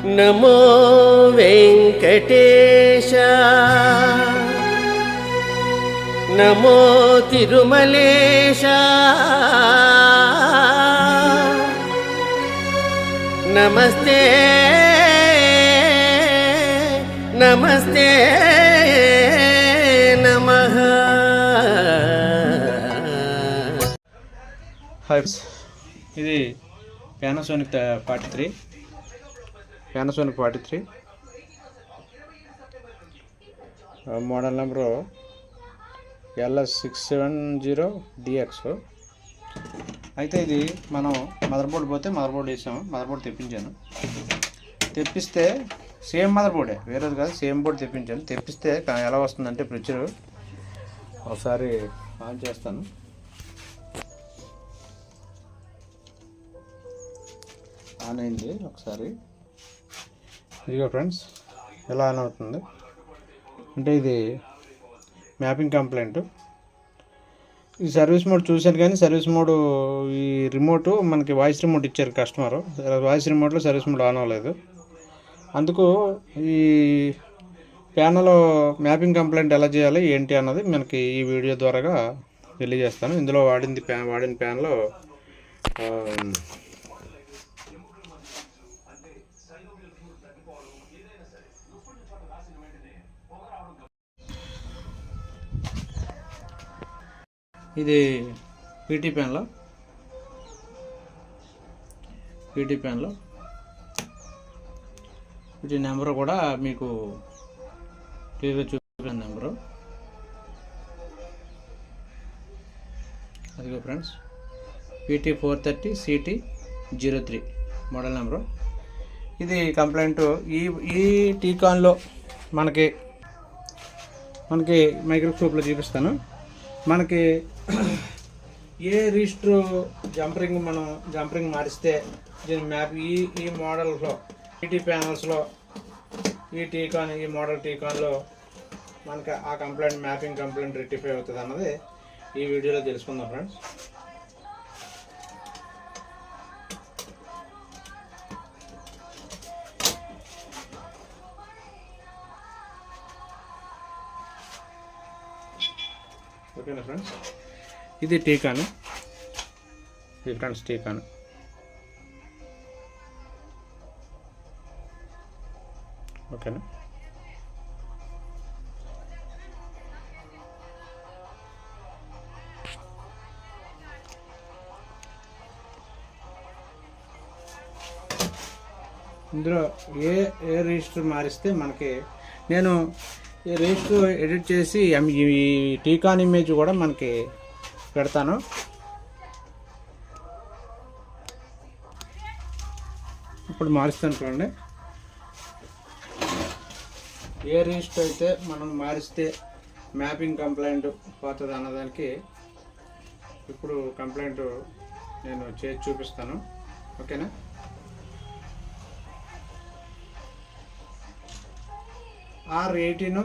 నమో వెంకటేశ నమో తిరుమలేశ నమస్తే నమస్తే నమః. హాయ్, ఇది పానాసోనిక్ 43 మోడల్ నెంబరు LS670DX. అయితే ఇది మనం మదర్ బోర్డు పోతే మదర్ బోర్డు వేసాము, మదర్ బోర్డు తెప్పిస్తే సేమ్ మదర్ బోర్డే, వేరేది కాదు, సేమ్ బోర్డు తెప్పిస్తే ఎలా వస్తుందంటే పిక్చర్ ఒకసారి ఆన్ చేస్తాను. ఆన్ అయింది ఒకసారి. ఇదిగో ఫ్రెండ్స్, ఎలా ఆన్ అవుతుంది అంటే ఇది మ్యాపింగ్ కంప్లైంట్. ఈ సర్వీస్ మోడ్ చూశాను కానీ సర్వీస్ మోడ్ ఈ రిమోట్ మనకి వాయిస్ రిమోట్ ఇచ్చారు కస్టమరు. వాయిస్ రిమోట్లో సర్వీస్ మోడ్ ఆన్ అవ్వలేదు. అందుకు ఈ ప్యానల్ మ్యాపింగ్ కంప్లైంట్ ఎలా చేయాలి ఏంటి అన్నది మనకి ఈ వీడియో ద్వారాగా తెలియజేస్తాను. ఇందులో వాడిన ప్యాన్లో ఇది పీటీ ప్యాన్లో వీటి నెంబరు కూడా మీకు క్లియర్గా చూపించిన నెంబరు. అదిగో ఫ్రెండ్స్, PT430CT03 మోడల్ నెంబరు. ఇది కంప్లైంట్ ఈ టీకాన్లో మనకి మైక్రోస్కోప్లో చూపిస్తాను. మనకి ఏ రిజిస్టర్ జంపరింగ్ మారిస్తే దీని మ్యాప్ ఈ మోడల్లో పీటీ ప్యానల్స్లో ఈ మోడల్ టీకాన్లో మనకి ఆ మ్యాపింగ్ కంప్లైంట్ రెక్టిఫై అవుతుంది అన్నది ఈ వీడియోలో తెలుసుకుందాం ఫ్రెండ్స్. ఓకేనా ఫ్రెండ్స్, ఇది టీకాను. ఓకేనా. ఇందులో ఏ రిజిస్టర్ మారిస్తే మనకి నేను ఈ రిజిస్టర్ ఎడిట్ చేసి ఈ టీకాన్ ఇమేజ్ కూడా మనకి పెడతాను. ఇప్పుడు మారుస్తాను చూడండి. ఏ రిజిస్టర్ అయితే మనం మారిస్తే మ్యాపింగ్ కంప్లైంట్ పోతుంది అన్నదానికి ఇప్పుడు కంప్లైంట్ నేను చేసి చూపిస్తాను. ఓకేనా. R18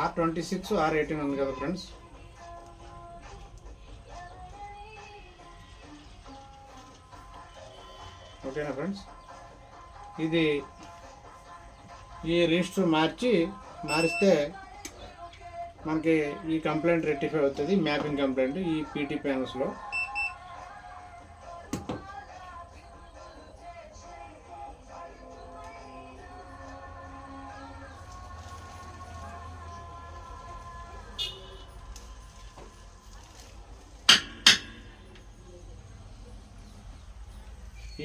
R26 R18 ఉంది కదా ఫ్రెండ్స్. ఓకేనా ఫ్రెండ్స్, ఇది ఈ రిజిస్టర్ మారిస్తే మనకి ఈ కంప్లైంట్ రెక్టిఫై అవుతుంది, మ్యాపింగ్ కంప్లైంట్ ఈ పీటీ ప్యానల్స్లో.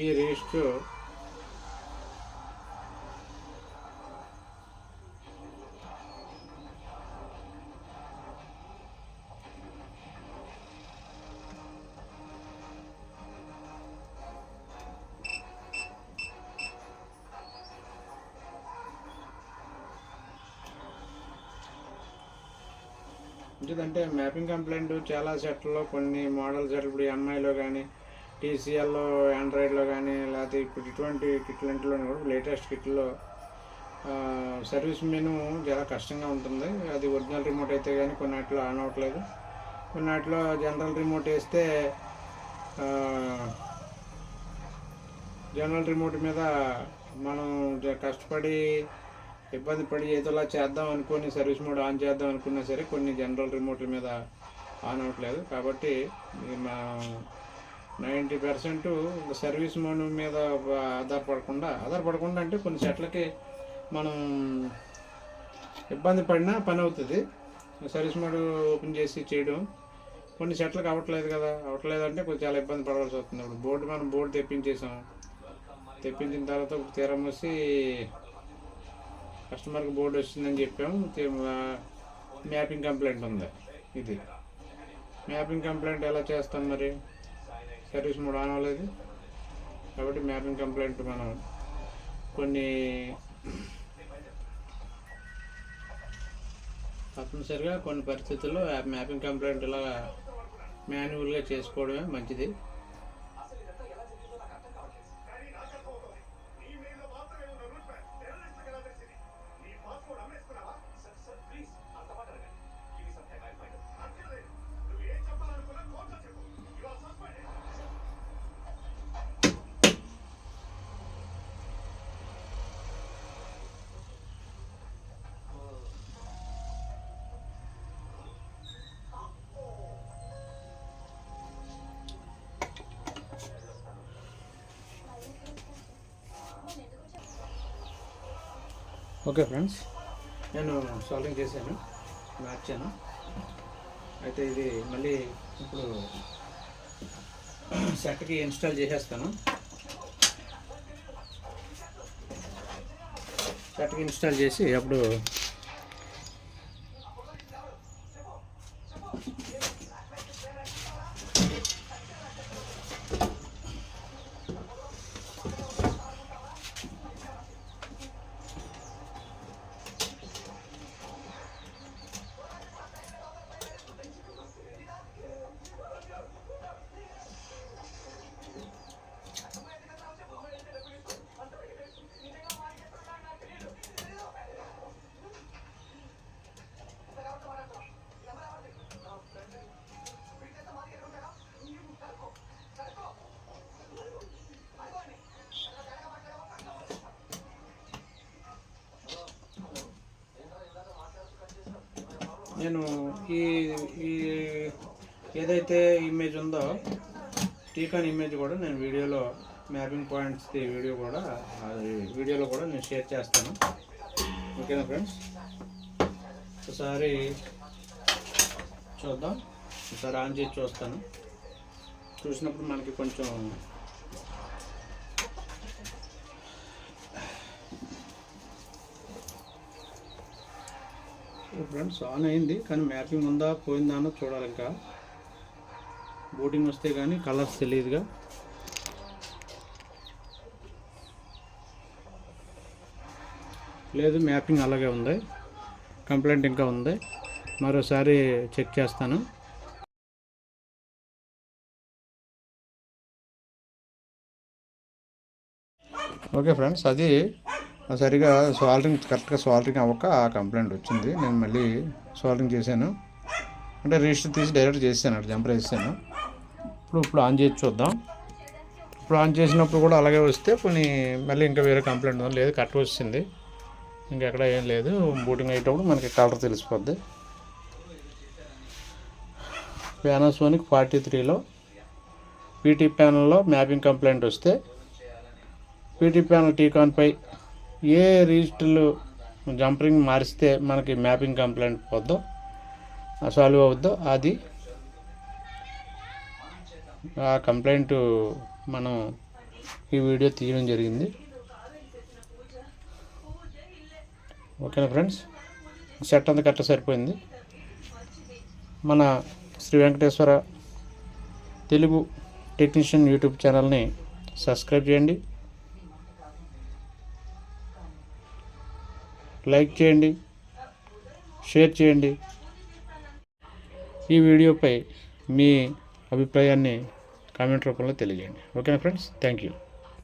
ఈ రిజిస్టర్ ఎందుకంటే మ్యాపింగ్ కంప్లైంట్ చాలా సెట్లలో కొన్ని మోడల్ సెట్లు ఇప్పుడు ఎంఐలో కానీ టీసీఎల్లో ఆండ్రాయిడ్లో కానీ లేకపోతే ఇప్పుడు ఇటువంటి కిట్లంటిలో కూడా లేటెస్ట్ కిట్లో సర్వీస్ మెనూ చాలా కష్టంగా ఉంటుంది. అది ఒరిజినల్ రిమోట్ అయితే కానీ కొన్నిట్లో ఆన్ అవ్వట్లేదు, కొన్నిట్లో జనరల్ రిమోట్ వేస్తే జనరల్ రిమోట్ మీద మనం కష్టపడి ఇబ్బంది పడి ఏదోలా చేద్దాం అనుకుని సర్వీస్ మోడ్ ఆన్ చేద్దాం అనుకున్నా సరే కొన్ని జనరల్ రిమోట్ల మీద ఆన్ అవ్వట్లేదు. కాబట్టి మా 90% సర్వీస్ మోడ్ మీద ఆధారపడకుండా అంటే కొన్ని సెట్లకి మనం ఇబ్బంది పడినా పని అవుతుంది. సర్వీస్ మోడ్ ఓపెన్ చేసి చేయడం కొన్ని సెట్లకు అవ్వట్లేదు అంటే కొంచెం చాలా ఇబ్బంది పడవలసి వస్తుంది. ఇప్పుడు మనం బోర్డు తెప్పించిన తర్వాత తీరం వచ్చి కస్టమర్కి బోర్డు వచ్చిందని చెప్పాము. మ్యాపింగ్ కంప్లైంట్ ఉంది. ఇది మ్యాపింగ్ కంప్లైంట్ ఎలా చేస్తాం మరి? సర్వీస్ మోడ్ ఆన్ అవ్వలేదు కాబట్టి మ్యాపింగ్ కంప్లైంట్ మనం కొన్ని తప్పనిసరిగా కొన్ని పరిస్థితుల్లో మ్యాపింగ్ కంప్లైంట్ ఇలా మాన్యువల్గా చేసుకోవడమే మంచిది. ఓకే ఫ్రెండ్స్, నేను సాల్వింగ్ చేశాను, మార్చాను. అయితే ఇది మళ్ళీ ఇప్పుడు సెట్కి ఇన్స్టాల్ చేసేస్తాను. సెట్కి ఇన్స్టాల్ చేసి అప్పుడు నేను ఈ ఏదైతే ఇమేజ్ ఉందో టీకాన్ ఇమేజ్ కూడా నేను వీడియోలో మ్యాపింగ్ పాయింట్స్ వీడియోలో కూడా నేను షేర్ చేస్తాను. ఓకేనా ఫ్రెండ్స్? ఒకసారి చూద్దాం, ఒకసారి ఆన్ చేసి చూస్తాను. చూసినప్పుడు మనకి కొంచెం ఫ్రెండ్స్ ఆన్ అయింది, కానీ మ్యాపింగ్ ఉందా పోయిందా అన్నో చూడాలి. ఇంకా బూటింగ్ వస్తే కానీ కలర్స్ తెలియదుగా. లేదు, మ్యాపింగ్ అలాగే ఉంది, కంప్లైంట్ ఇంకా ఉంది. మరోసారి చెక్ చేస్తాను. ఓకే ఫ్రెండ్స్, అది సరిగా కరెక్ట్గా సాల్డరింగ్ అవ్వక ఆ కంప్లైంట్ వచ్చింది. నేను మళ్ళీ సాల్డరింగ్ చేశాను, అంటే రిజిస్టర్ తీసి డైరెక్ట్ చేశాను, అక్కడ జంపర్ వేసాను. ఇప్పుడు ఆన్ చేసి చూద్దాం. ఇప్పుడు ఆన్ చేసినప్పుడు కూడా అలాగే వస్తే కొన్ని మళ్ళీ ఇంకా వేరే కంప్లైంట్ ఉంది. లేదు, కరెక్ట్ వచ్చింది, ఇంకెక్కడ ఏం లేదు. బూటింగ్ అయ్యేటప్పుడు మనకి కలర్ తెలిసిపోద్ది. పానాసోనిక్ 43లో పీటీ ప్యానల్లో మ్యాపింగ్ కంప్లైంట్ వస్తే పీటీ ప్యానల్ టీకాన్పై ఏ రిజిస్టర్లు జంపరింగ్ మారిస్తే మనకి మ్యాపింగ్ కంప్లైంట్ పోద్దో సాల్వ్ అవుద్దో అది ఆ కంప్లైంట్ మనం ఈ వీడియో తీయడం జరిగింది. ఓకేనా ఫ్రెండ్స్? సెట్ అంతా కరెక్ట్ సరిపోయింది. మన శ్రీ వెంకటేశ్వర తెలుగు టెక్నీషియన్ యూట్యూబ్ ఛానల్ని సబ్స్క్రైబ్ చేయండి, లైక్ చేయండి, షేర్ చేయండి. ఈ వీడియోపై మీ అభిప్రాయాన్ని కామెంట్ రూపంలో తెలియజేయండి. ఓకేనా ఫ్రెండ్స్? Thank you.